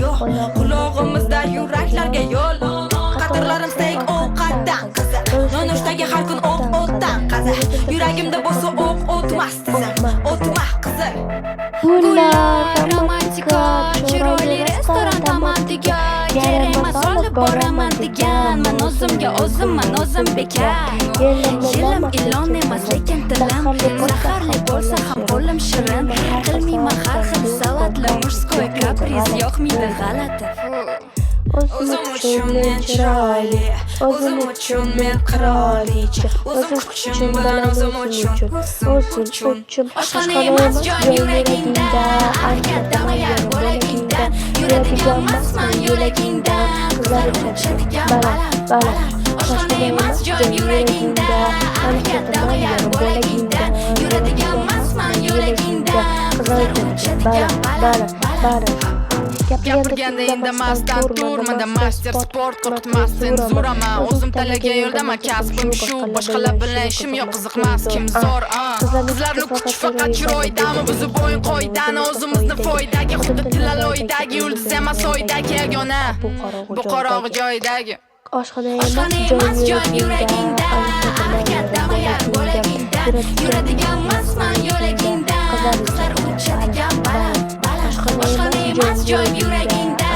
yo'q. Qulog'imizda yuraklarga yo'l. Qatorlarim steak ovqatdan qizar. Nonushtaga har kun o'tdan qazar. Yuragimda bo'lsa o'tmas tizim. O'tmas qizar. Gullar romantika, chiroyli restoran tamantiga. Kerak emas olib boraman degan. Men o'zim bekar. Yilim ilon emas lekin tilim zaharli bo'lsa ham qo'lim shirin. Qilmayman har xil salatli murskoy kapriz yoqmaydi g'alati. O'zim uchun men chiroyli, o'zim uchun men qirolicha, o'zim uchun bilan o'zim uchun. Oshxona emas joyim yuragingda, harakatdama yar bo'lagingda, yuradigan emasman yo'lagingda, qizlar uchadigan baland. Oshxona emas joyim yuragingda, harakatdama yar bo'lagingda, yuradigan emasman yo'lagingda, qizlar uchadigan baland. Gapirganda indamasdan turmanda master sport qo'rqitmas senzuraman o'zim talaga yo'ldaman kasbim shu boshqalar bilan ishim yo'q qiziqmas kim zo'r qizlarni kuchi faqat chiroydami buzib bo'yin qo'ydani o'zimizni foydaga xuddi tilaloydagi yulduz emas oydagi yagona bu qorong'i joydagi Oshxona emas joyim yuragingda, harakatdama yar bo'lagingda, yuradigan emasman yo'lagingda, qizlar uchadigan baland. Oshxona emas joyim yuragingda,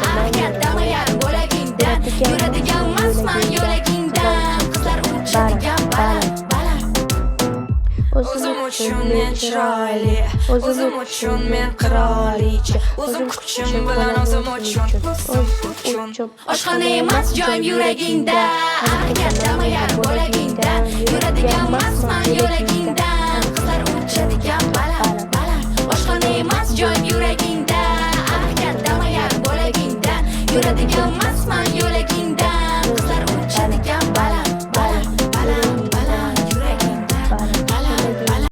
harakatdama yar bo'lagingda, yuradigan emasman yo'lagingda, qizlar uchadigan baland. O'zim uchun men chiroyli, o'zim uchun men qirolicha, o'zim kuchim bilan o'zim uchun. Oshxona emas joyim yuragingda, harakatdama yar bo'lagingda, yuradigan emasman yo'lagingda,